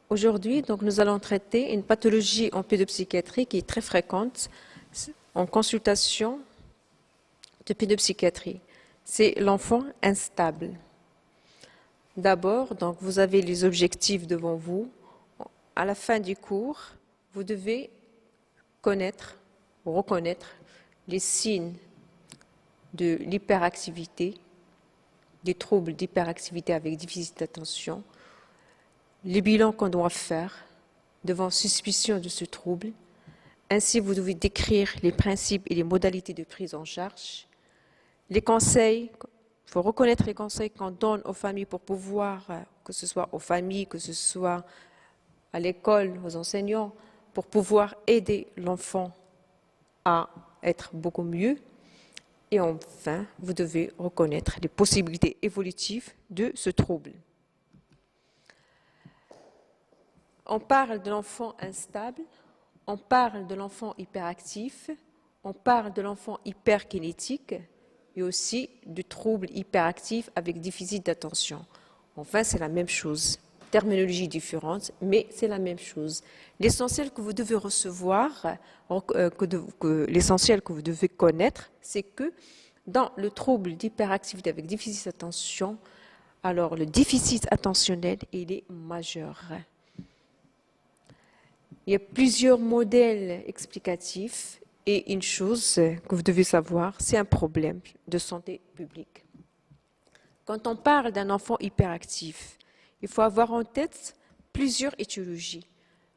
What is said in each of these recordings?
Aujourd'hui, donc, nous allons traiter une pathologie en pédopsychiatrie qui est très fréquente en consultation de pédopsychiatrie. C'est l'enfant instable. D'abord, donc, vous avez les objectifs devant vous. À la fin du cours, vous devez connaître ou reconnaître les signes de l'hyperactivité, des troubles d'hyperactivité avec déficit d'attention, les bilans qu'on doit faire devant suspicion de ce trouble. Ainsi, vous devez décrire les principes et les modalités de prise en charge. Les conseils, il faut reconnaître les conseils qu'on donne aux familles pour pouvoir, que ce soit aux familles, que ce soit à l'école, aux enseignants, pour pouvoir aider l'enfant à être beaucoup mieux. Et enfin, vous devez reconnaître les possibilités évolutives de ce trouble. On parle de l'enfant instable, on parle de l'enfant hyperactif, on parle de l'enfant hyperkinétique et aussi du trouble hyperactif avec déficit d'attention. Enfin, c'est la même chose. Terminologie différente, mais c'est la même chose. L'essentiel que vous devez recevoir, l'essentiel que vous devez connaître, c'est que dans le trouble d'hyperactivité avec déficit d'attention, alors le déficit attentionnel, il est majeur. Il y a plusieurs modèles explicatifs et une chose que vous devez savoir, c'est un problème de santé publique. Quand on parle d'un enfant hyperactif, il faut avoir en tête plusieurs étiologies.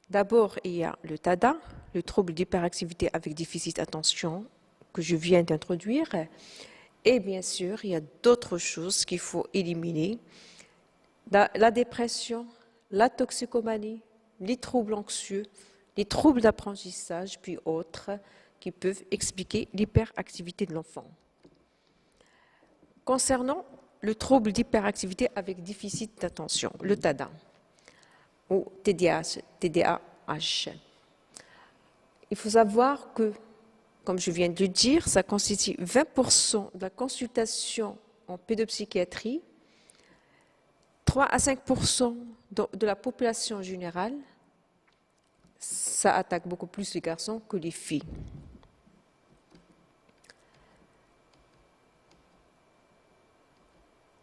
D'abord, il y a le TADA, le trouble d'hyperactivité avec déficit d'attention, que je viens d'introduire. Et bien sûr, il y a d'autres choses qu'il faut éliminer. La dépression, la toxicomanie, les troubles anxieux, les troubles d'apprentissage, puis autres qui peuvent expliquer l'hyperactivité de l'enfant. Concernant le trouble d'hyperactivité avec déficit d'attention, le TADA ou TDAH. Il faut savoir que, comme je viens de le dire, ça constitue 20% de la consultation en pédopsychiatrie, 3 à 5% de la population générale. Ça attaque beaucoup plus les garçons que les filles.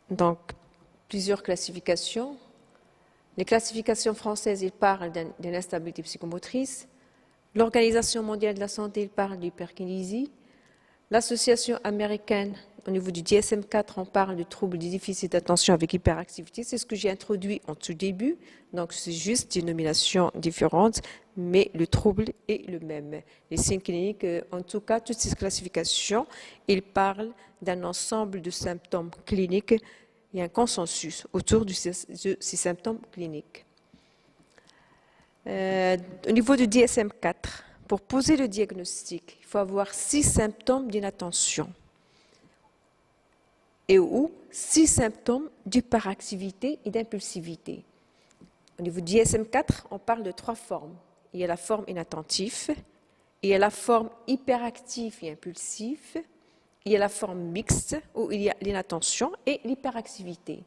Donc, plusieurs classifications. Les classifications françaises, ils parlent d'une instabilité psychomotrice. L'Organisation mondiale de la santé, il parle d'hyperkinésie. L'Association américaine, au niveau du DSM-4, on parle de troubles du déficit d'attention avec hyperactivité. C'est ce que j'ai introduit en tout début. Donc, c'est juste des nominations différentes, mais le trouble est le même. Les signes cliniques, en tout cas, toutes ces classifications, ils parlent d'un ensemble de symptômes cliniques. Il y a un consensus autour de ces symptômes cliniques. Au niveau du DSM-4, pour poser le diagnostic, il faut avoir 6 symptômes d'inattention ou 6 symptômes d'hyperactivité et d'impulsivité. Au niveau du DSM-4, on parle de 3 formes. Il y a la forme inattentive, il y a la forme hyperactive et impulsive, il y a la forme mixte où il y a l'inattention et l'hyperactivité.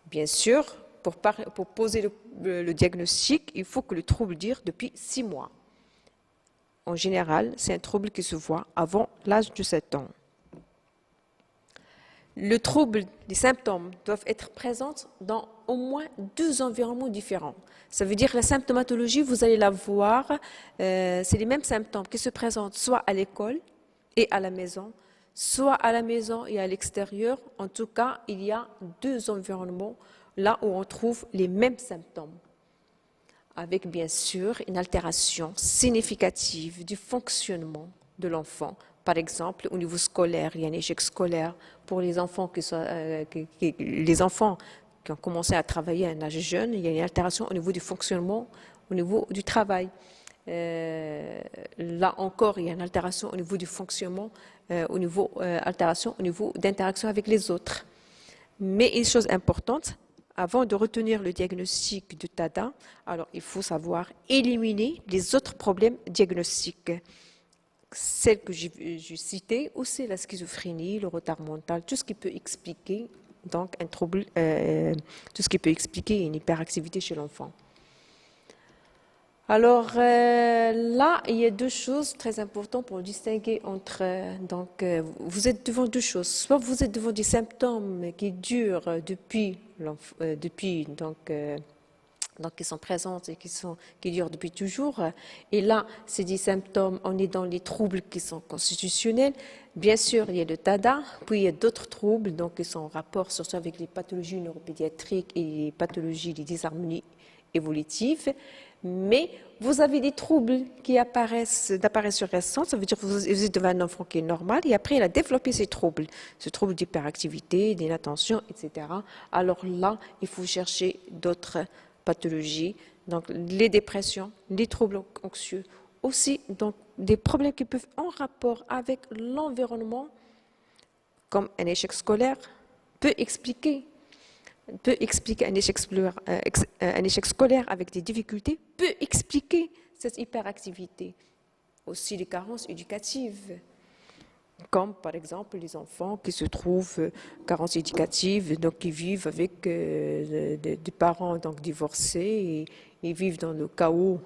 Bien sûr, pour poser le diagnostic, il faut que le trouble dure depuis 6 mois. En général, c'est un trouble qui se voit avant l'âge de 7 ans. Le trouble, les symptômes doivent être présents dans au moins 2 environnements différents. Ça veut dire que la symptomatologie, vous allez la voir, c'est les mêmes symptômes qui se présentent soit à l'école et à la maison, soit à la maison et à l'extérieur. En tout cas, il y a 2 environnements là où on trouve les mêmes symptômes, avec bien sûr une altération significative du fonctionnement de l'enfant. Par exemple, au niveau scolaire, il y a un échec scolaire pour les enfants les enfants qui ont commencé à travailler à un âge jeune. Il y a une altération au niveau du fonctionnement, au niveau du travail. Là encore, il y a une altération au niveau du fonctionnement, altération au niveau d'interaction avec les autres. Mais une chose importante, avant de retenir le diagnostic de TADA, alors il faut savoir éliminer les autres problèmes diagnostiques. Celles que j'ai citées, ou c'est la schizophrénie, le retard mental, tout ce qui peut expliquer donc un trouble, tout ce qui peut expliquer une hyperactivité chez l'enfant. Alors là, il y a deux choses très importantes pour distinguer entre. Vous êtes devant deux choses. Soit vous êtes devant des symptômes qui durent donc qui sont présents et qui durent depuis toujours. Et là, c'est des symptômes. On est dans les troubles qui sont constitutionnels. Bien sûr, il y a le TADA, puis il y a d'autres troubles, donc qui sont en rapport surtout avec les pathologies neuropédiatriques et les pathologies, les dysharmonies évolutives. Mais vous avez des troubles qui apparaissent d'apparition récente, ça veut dire que vous êtes devant un enfant qui est normal et après il a développé ces troubles d'hyperactivité, d'inattention, etc. Alors là, il faut chercher d'autres pathologies, donc les dépressions, les troubles anxieux, aussi donc des problèmes qui peuvent en rapport avec l'environnement, comme un échec scolaire, peut expliquer un échec scolaire avec des difficultés, peut expliquer cette hyperactivité. Aussi les carences éducatives, comme par exemple les enfants qui se trouvent carences éducatives, donc qui vivent avec des parents donc divorcés et vivent dans le chaos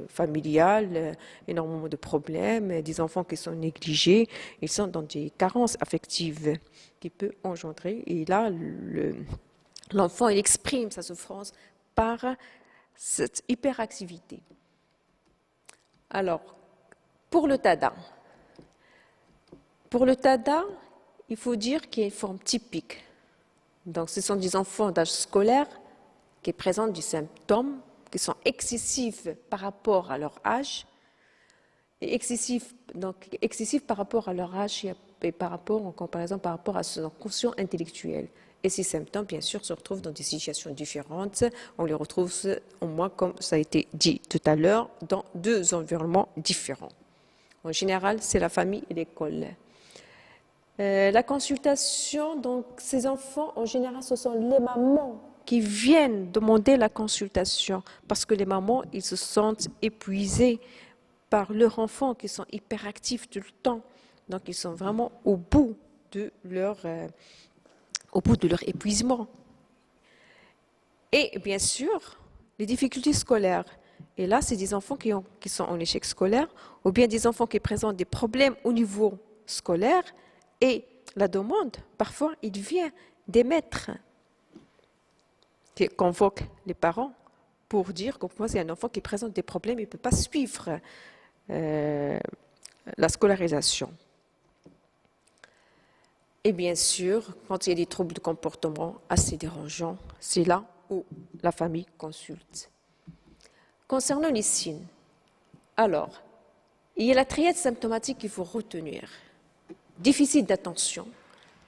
familial, énormément de problèmes, des enfants qui sont négligés, ils sont dans des carences affectives qui peuvent engendrer. Et là, l'enfant il exprime sa souffrance par cette hyperactivité. Alors, pour le TADA, il faut dire qu'il y a une forme typique. Donc, ce sont des enfants d'âge scolaire qui présentent des symptômes qui sont excessifs par rapport à leur âge, et excessifs par rapport à leur âge et en comparaison par rapport à son quotient intellectuel. Et ces symptômes, bien sûr, se retrouvent dans des situations différentes. On les retrouve, au moins, comme ça a été dit tout à l'heure, dans deux environnements différents. En général, c'est la famille et l'école. La consultation, donc, ces enfants, en général, ce sont les mamans qui viennent demander la consultation parce que les mamans, ils se sentent épuisés par leurs enfants qui sont hyperactifs tout le temps. Donc, ils sont vraiment au bout de leur épuisement. Et bien sûr, les difficultés scolaires. Et là, c'est des enfants qui sont en échec scolaire ou bien des enfants qui présentent des problèmes au niveau scolaire. Et la demande, parfois, il vient des maîtres qui convoquent les parents pour dire que moi, c'est un enfant qui présente des problèmes, il ne peut pas suivre la scolarisation. Et bien sûr, quand il y a des troubles de comportement assez dérangeants, c'est là où la famille consulte. Concernant les signes, alors, il y a la triade symptomatique qu'il faut retenir. Déficit d'attention,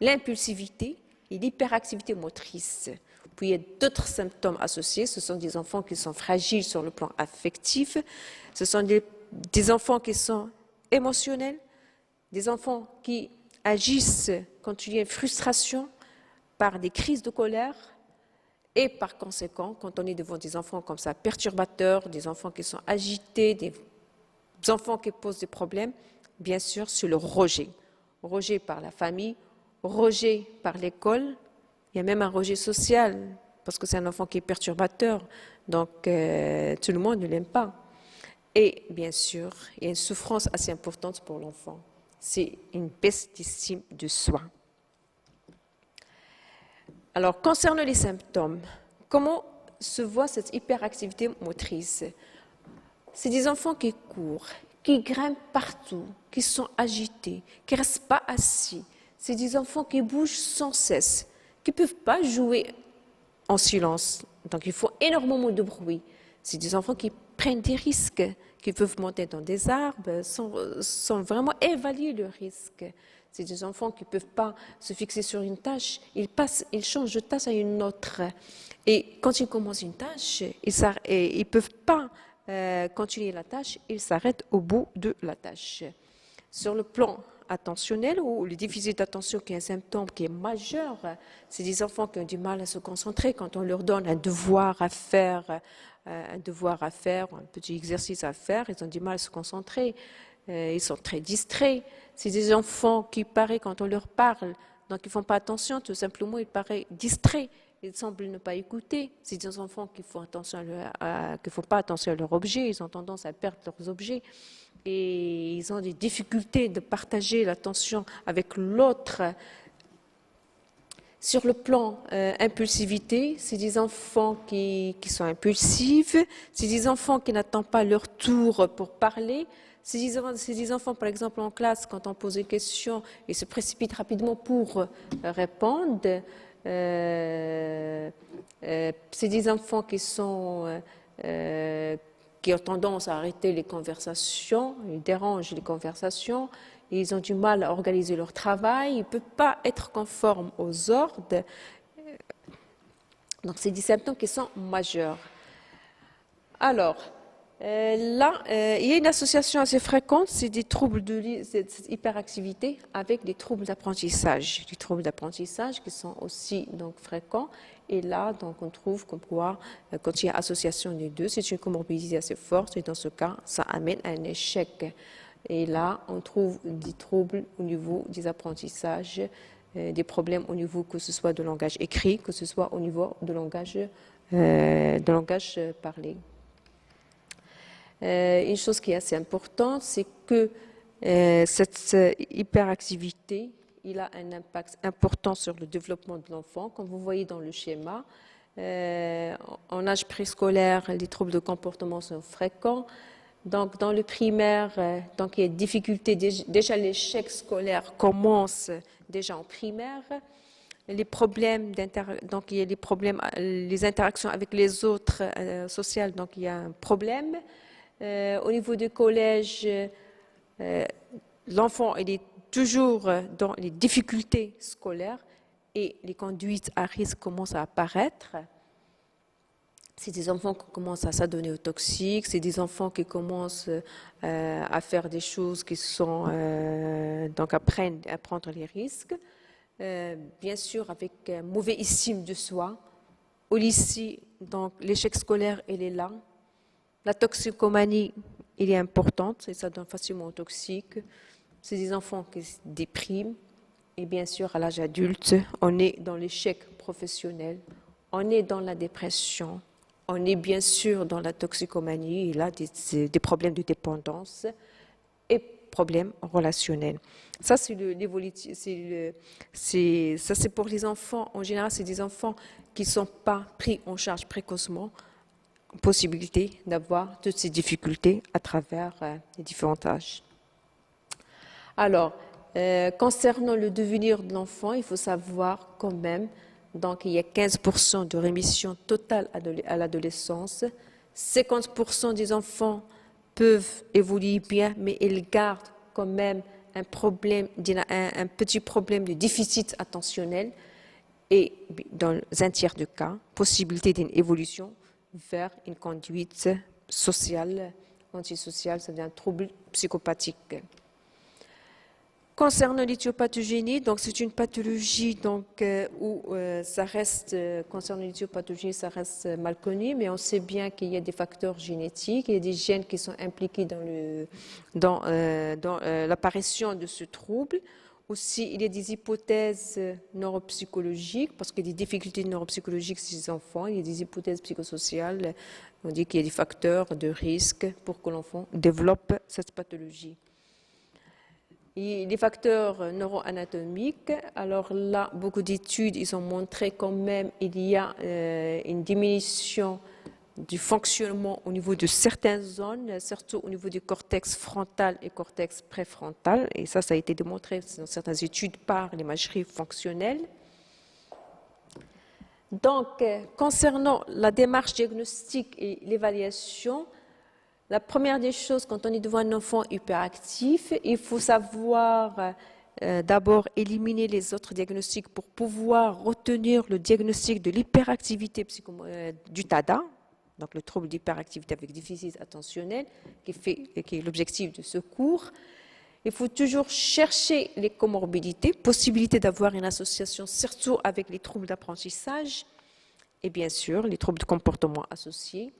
l'impulsivité et l'hyperactivité motrice. Puis il y a d'autres symptômes associés. Ce sont des enfants qui sont fragiles sur le plan affectif. Ce sont des enfants qui sont émotionnels, des enfants qui agissent quand il y a une frustration par des crises de colère. Et par conséquent, quand on est devant des enfants comme ça, perturbateurs, des enfants qui sont agités, des enfants qui posent des problèmes, bien sûr, c'est le rejet. Rejet par la famille, rejet par l'école, il y a même un rejet social, parce que c'est un enfant qui est perturbateur, donc tout le monde ne l'aime pas. Et bien sûr, il y a une souffrance assez importante pour l'enfant, c'est une baisse d'estime de soi. Alors, concernant les symptômes, comment se voit cette hyperactivité motrice? C'est des enfants qui courent, qui grimpent partout, qui sont agités, qui ne restent pas assis. C'est des enfants qui bougent sans cesse, qui ne peuvent pas jouer en silence. Donc, il faut énormément de bruit. C'est des enfants qui prennent des risques, qui peuvent monter dans des arbres sans vraiment évaluer le risque. C'est des enfants qui ne peuvent pas se fixer sur une tâche. Ils changent de tâche à une autre. Et quand ils commencent une tâche, ils ne peuvent pas continuer la tâche, ils s'arrêtent au bout de la tâche. Sur le plan attentionnel ou le déficit d'attention qui est un symptôme qui est majeur, c'est des enfants qui ont du mal à se concentrer quand on leur donne un devoir à faire, un petit exercice à faire, ils ont du mal à se concentrer, ils sont très distraits. C'est des enfants qui paraissent quand on leur parle, donc ils ne font pas attention, tout simplement ils paraissent distraits ils semblent ne pas écouter. C'est des enfants qui font pas attention à leurs objets, ils ont tendance à perdre leurs objets et ils ont des difficultés de partager l'attention avec l'autre. Sur le plan impulsivité, c'est des enfants qui sont impulsifs, c'est des enfants qui n'attendent pas leur tour pour parler, c'est des enfants, par exemple, en classe, quand on pose une question, ils se précipitent rapidement pour répondre. C'est des enfants qui ont tendance à arrêter les conversations, ils dérangent les conversations, ils ont du mal à organiser leur travail, ils ne peuvent pas être conformes aux ordres. Donc, c'est des symptômes qui sont majeurs. Alors, là, il y a une association assez fréquente, c'est des troubles de cette hyperactivité avec des troubles d'apprentissage. Des troubles d'apprentissage qui sont aussi donc fréquents. Et là, donc, on trouve comme quoi, quand il y a association des deux, c'est une comorbidité assez forte. Et dans ce cas, ça amène à un échec. Et là, on trouve des troubles au niveau des apprentissages, des problèmes au niveau que ce soit de langage écrit, que ce soit au niveau de langage parlé. Une chose qui est assez importante, c'est que cette hyperactivité, il a un impact important sur le développement de l'enfant. Comme vous voyez dans le schéma, en âge préscolaire, les troubles de comportement sont fréquents. Donc, dans le primaire, donc il y a des difficultés. Déjà, l'échec scolaire commence déjà en primaire. Les problèmes donc il y a les problèmes, les interactions avec les autres sociales. Donc, il y a un problème. Au niveau du collège, l'enfant il est toujours dans les difficultés scolaires et les conduites à risque commencent à apparaître. C'est des enfants qui commencent à s'adonner aux toxiques, c'est des enfants qui commencent à faire des choses qui sont donc à prendre les risques. Bien sûr, avec mauvaise estime de soi. Au lycée, donc l'échec scolaire, il est là. La toxicomanie, elle est importante, et ça donne facilement aux toxiques. C'est des enfants qui se dépriment. Et bien sûr, à l'âge adulte, on est dans l'échec professionnel, on est dans la dépression, on est bien sûr dans la toxicomanie, et là, des problèmes de dépendance et problèmes relationnels. Ça, c'est pour les enfants. En général, c'est des enfants qui ne sont pas pris en charge précocement, possibilité d'avoir toutes ces difficultés à travers les différents âges. Alors, concernant le devenir de l'enfant, il faut savoir quand même, donc il y a 15% de rémission totale à l'adolescence, 50% des enfants peuvent évoluer bien, mais ils gardent quand même un petit problème de déficit attentionnel et dans un tiers de cas, possibilité d'une évolution vers une conduite sociale, antisociale, c'est-à-dire un trouble psychopathique. Concernant l'éthiopathogénie, donc c'est une pathologie donc où ça reste concernant l'éthiopathogénie, ça reste mal connu, mais on sait bien qu'il y a des facteurs génétiques, il y a des gènes qui sont impliqués dans l'apparition de ce trouble. Aussi, il y a des hypothèses neuropsychologiques, parce qu'il y a des difficultés neuropsychologiques chez les enfants, il y a des hypothèses psychosociales, on dit qu'il y a des facteurs de risque pour que l'enfant développe cette pathologie. Et les facteurs neuroanatomiques, alors là, beaucoup d'études, ils ont montré quand même il y a une diminution du fonctionnement au niveau de certaines zones, surtout au niveau du cortex frontal et cortex préfrontal. Et ça a été démontré dans certaines études par l'imagerie fonctionnelle. Donc, concernant la démarche diagnostique et l'évaluation, la première des choses, quand on est devant un enfant hyperactif, il faut savoir d'abord éliminer les autres diagnostics pour pouvoir retenir le diagnostic de l'hyperactivité du TADA, donc le trouble d'hyperactivité avec déficit attentionnel, qui est l'objectif de ce cours. Il faut toujours chercher les comorbidités, possibilité d'avoir une association, surtout avec les troubles d'apprentissage et bien sûr les troubles de comportement associés.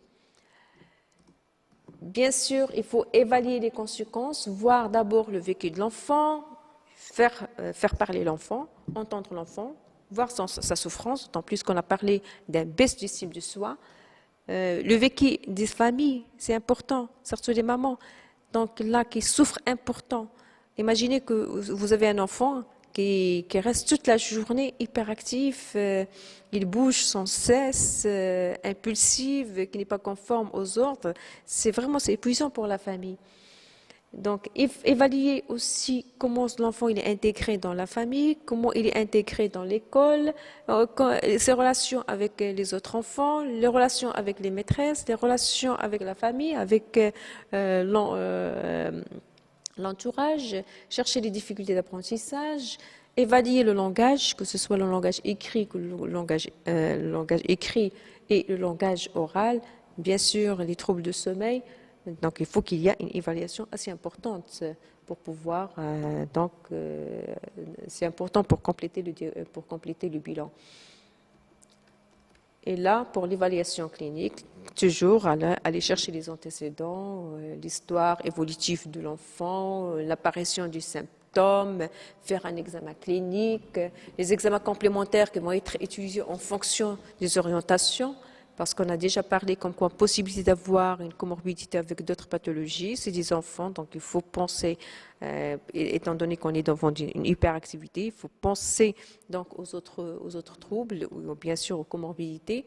Bien sûr, il faut évaluer les conséquences, voir d'abord le vécu de l'enfant, faire parler l'enfant, entendre l'enfant, voir sa souffrance, d'autant plus qu'on a parlé d'un baisse d'estime de soi. Le vécu des familles, c'est important, surtout les mamans. Donc là, qui souffrent important. Imaginez que vous avez un enfant qui reste toute la journée hyperactif, il bouge sans cesse, impulsif, qui n'est pas conforme aux ordres. C'est épuisant pour la famille. Donc, évaluer aussi comment l'enfant il est intégré dans la famille, comment il est intégré dans l'école, ses relations avec les autres enfants, les relations avec les maîtresses, les relations avec la famille, avec l'entourage, chercher les difficultés d'apprentissage, évaluer le langage, que ce soit le langage écrit, le langage écrit et le langage oral, bien sûr les troubles de sommeil. Donc, il faut qu'il y ait une évaluation assez importante pour pouvoir, c'est important pour compléter le bilan. Et là, pour l'évaluation clinique, toujours aller chercher les antécédents, l'histoire évolutive de l'enfant, l'apparition du symptôme, faire un examen clinique, les examens complémentaires qui vont être utilisés en fonction des orientations. Parce qu'on a déjà parlé comme quoi possibilité d'avoir une comorbidité avec d'autres pathologies, c'est des enfants, donc il faut penser, étant donné qu'on est devant une hyperactivité, il faut penser donc aux autres troubles ou bien sûr aux comorbidités.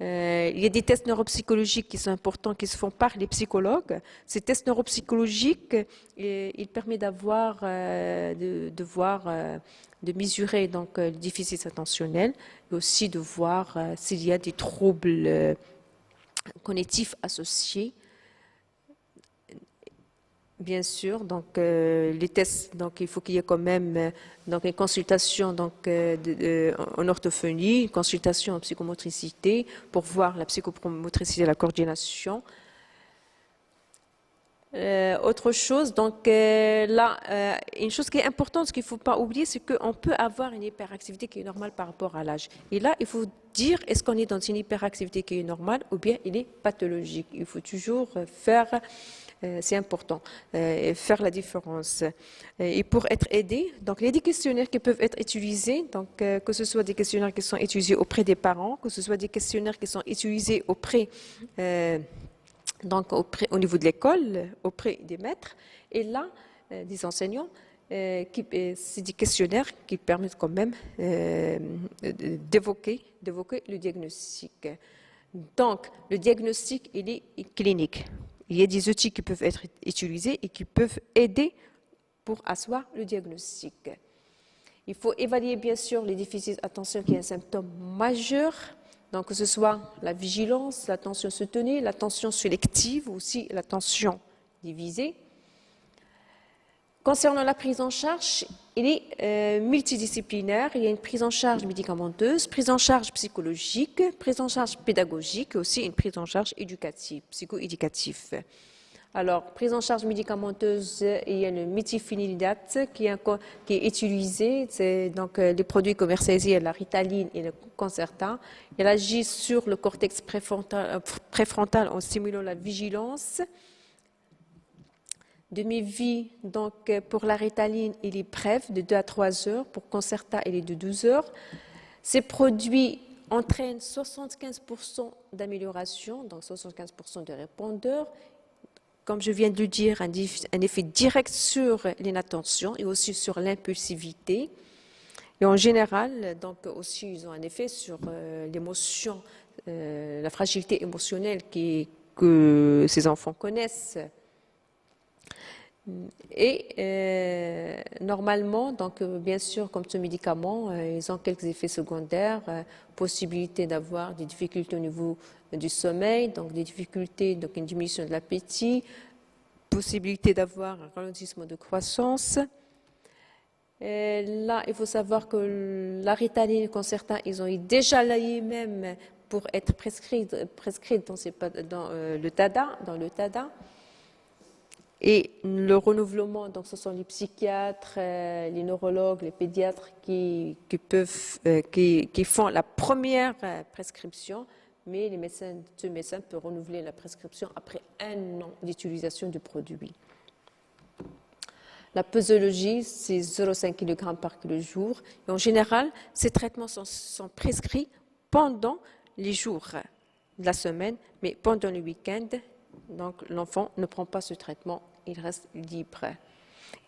Il y a des tests neuropsychologiques qui sont importants, qui se font par les psychologues. Ces tests neuropsychologiques, ils permettent de mesurer donc le déficit attentionnel, et aussi de voir s'il y a des troubles cognitifs associés. Bien sûr, donc les tests, donc il faut qu'il y ait quand même donc une consultation donc en orthophonie, une consultation en psychomotricité pour voir la psychomotricité et la coordination. Autre chose, donc là, une chose qui est importante, ce qu'il ne faut pas oublier, c'est qu'on peut avoir une hyperactivité qui est normale par rapport à l'âge. Et là, il faut dire, est-ce qu'on est dans une hyperactivité qui est normale ou bien il est pathologique. Il faut toujours faire, c'est important, faire la différence. Et pour être aidé, donc il y a des questionnaires qui peuvent être utilisés, donc que ce soit des questionnaires qui sont utilisés auprès des parents, que ce soit des questionnaires qui sont utilisés auprès donc au niveau de l'école, auprès des maîtres, et là, des enseignants, c'est des questionnaires qui permettent quand même d'évoquer le diagnostic. Donc, le diagnostic, il est clinique. Il y a des outils qui peuvent être utilisés et qui peuvent aider pour asseoir le diagnostic. Il faut évaluer bien sûr les déficits d'attention qui est un symptôme majeur. Donc, que ce soit la vigilance, l'attention soutenue, l'attention sélective, aussi l'attention divisée. Concernant la prise en charge, il est multidisciplinaire. Il y a une prise en charge médicamenteuse, prise en charge psychologique, prise en charge pédagogique et aussi une prise en charge éducative, psycho-éducative. Alors, prise en charge médicamenteuse, il y a le méthylphénidate qui est utilisé, c'est donc les produits commercialisés, la Ritaline et le Concerta. Il agit sur le cortex préfrontal en stimulant la vigilance. Demi-vie, donc pour la Ritaline, il est bref, de 2 à 3 heures. Pour Concerta, il est de 12 heures. Ces produits entraînent 75% d'amélioration, donc 75% de répondeurs. Comme je viens de le dire, un effet direct sur l'inattention et aussi sur l'impulsivité. Et en général, donc aussi, ils ont un effet sur l'émotion, la fragilité émotionnelle que ces enfants connaissent. Et normalement, donc bien sûr, comme ce médicament, ils ont quelques effets secondaires, possibilité d'avoir des difficultés au niveau du sommeil, donc des difficultés, donc une diminution de l'appétit, possibilité d'avoir un ralentissement de croissance. Et là, il faut savoir que la Ritaline et Concerta, ils ont eu déjà l'AIMM pour être prescrite dans le TADA. Et le renouvellement, donc ce sont les psychiatres, les neurologues, les pédiatres qui font la première prescription, mais ce médecin peut renouveler la prescription après 1 an d'utilisation du produit. La posologie, c'est 0,5 kg par kilo jour. Et en général, ces traitements sont prescrits pendant les jours de la semaine, mais pendant le week-end, donc l'enfant ne prend pas ce traitement, il reste libre.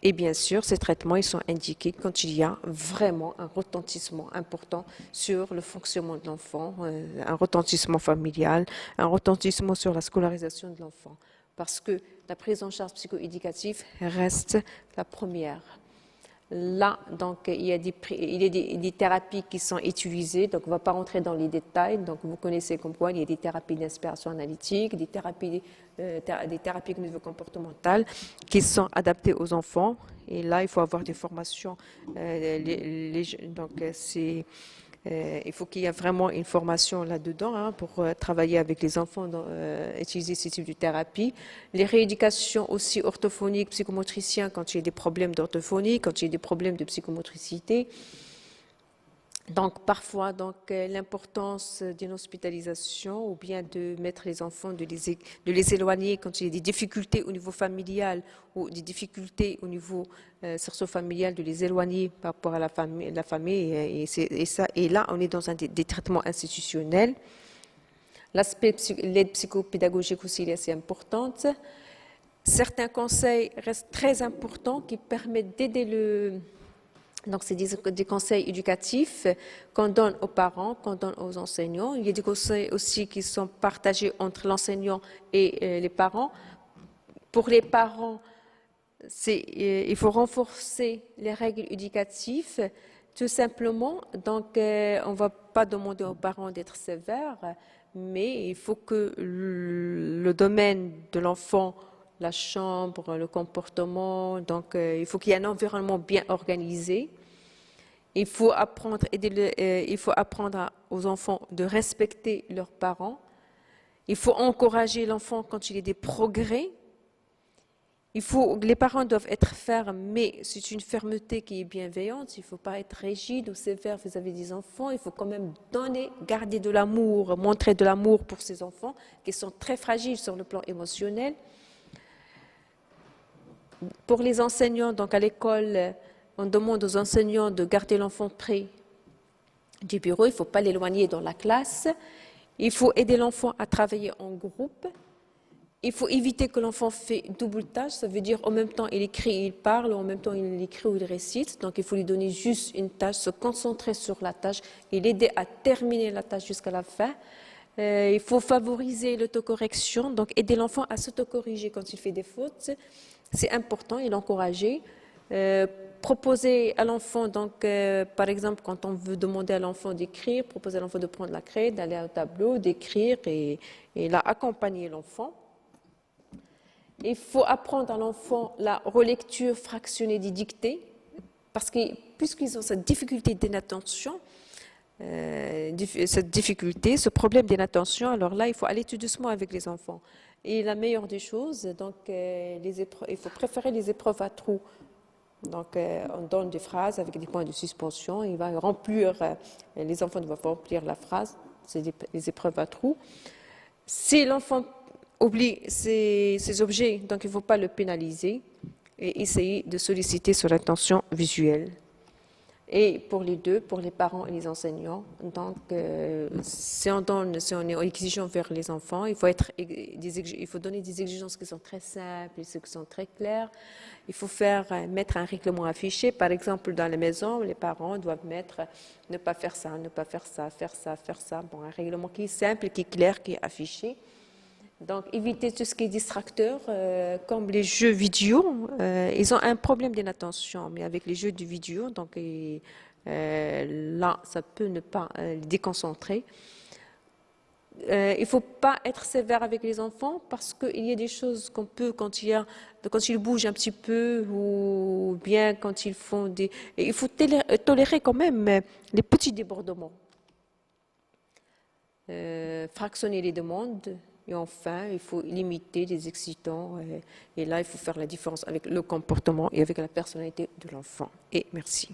Et bien sûr, ces traitements ils sont indiqués quand il y a vraiment un retentissement important sur le fonctionnement de l'enfant, un retentissement familial, un retentissement sur la scolarisation de l'enfant. Parce que la prise en charge psychoéducative reste la première. Là, donc, il y a des thérapies qui sont utilisées, donc on ne va pas rentrer dans les détails, donc vous connaissez comme quoi il y a des thérapies d'inspiration analytique, des thérapies cognitivo-comportementales qui sont adaptées aux enfants, et là, il faut avoir des formations, donc il faut qu'il y ait vraiment une formation là-dedans pour travailler avec les enfants, utiliser ce type de thérapie. Les rééducations aussi orthophoniques, psychomotriciens, quand il y a des problèmes d'orthophonie, quand il y a des problèmes de psychomotricité. Donc parfois, l'importance d'une hospitalisation ou bien de mettre les enfants, de les éloigner quand il y a des difficultés au niveau familial ou des difficultés au niveau socio-familial, de les éloigner par rapport à la famille et là, on est dans des traitements institutionnels. L'aide psychopédagogique aussi est assez importante. Certains conseils restent très importants qui permettent d'aider Donc, c'est des conseils éducatifs qu'on donne aux parents, qu'on donne aux enseignants. Il y a des conseils aussi qui sont partagés entre l'enseignant et les parents. Pour les parents, il faut renforcer les règles éducatives, tout simplement. Donc, on ne va pas demander aux parents d'être sévères, mais il faut que le domaine de l'enfant, la chambre, le comportement, donc il faut qu'il y ait un environnement bien organisé. Il faut apprendre aux enfants de respecter leurs parents. Il faut encourager l'enfant quand il y a des progrès. Les parents doivent être fermes, mais c'est une fermeté qui est bienveillante. Il ne faut pas être rigide ou sévère vis-à-vis des enfants. Il faut quand même garder de l'amour, montrer de l'amour pour ces enfants qui sont très fragiles sur le plan émotionnel. Pour les enseignants, donc à l'école, on demande aux enseignants de garder l'enfant près du bureau. Il ne faut pas l'éloigner dans la classe. Il faut aider l'enfant à travailler en groupe. Il faut éviter que l'enfant fait double tâche. Ça veut dire en même temps il écrit et il parle, ou en même temps il écrit ou il récite. Donc il faut lui donner juste une tâche, se concentrer sur la tâche et l'aider à terminer la tâche jusqu'à la fin. Il faut favoriser l'autocorrection, donc aider l'enfant à s'autocorriger quand il fait des fautes. C'est important et l'encourager. Proposer à l'enfant, par exemple, quand on veut demander à l'enfant d'écrire, proposer à l'enfant de prendre la craie, d'aller au tableau, d'écrire et là, accompagner l'enfant. Il faut apprendre à l'enfant la relecture fractionnée des dictées, parce que puisqu'ils ont cette difficulté d'inattention, ce problème d'inattention, alors là, il faut aller tout doucement avec les enfants. Et la meilleure des choses, il faut préférer les épreuves à trous. Donc, on donne des phrases avec des points de suspension. Les enfants doivent remplir la phrase. C'est les épreuves à trous. Si l'enfant oublie ces objets, donc il ne faut pas le pénaliser et essayer de solliciter son attention visuelle. Et pour les deux, pour les parents et les enseignants, donc si on est exigeant vers les enfants, il faut donner des exigences qui sont très simples et qui sont très claires. Il faut mettre un règlement affiché. Par exemple, dans la maison, les parents doivent mettre ne pas faire ça, ne pas faire ça, faire ça, faire ça. Bon, un règlement qui est simple, qui est clair, qui est affiché. Donc, éviter tout ce qui est distracteur, comme les jeux vidéo. Ils ont un problème d'inattention, mais avec les jeux de vidéo, donc là, ça peut ne pas les déconcentrer. Il ne faut pas être sévère avec les enfants parce qu'il y a des choses qu'on peut, quand ils bougent un petit peu ou bien quand ils font des... Il faut tolérer quand même les petits débordements. Fractionner les demandes. Et enfin, il faut limiter les excitants. Et là, il faut faire la différence avec le comportement et avec la personnalité de l'enfant. Et merci.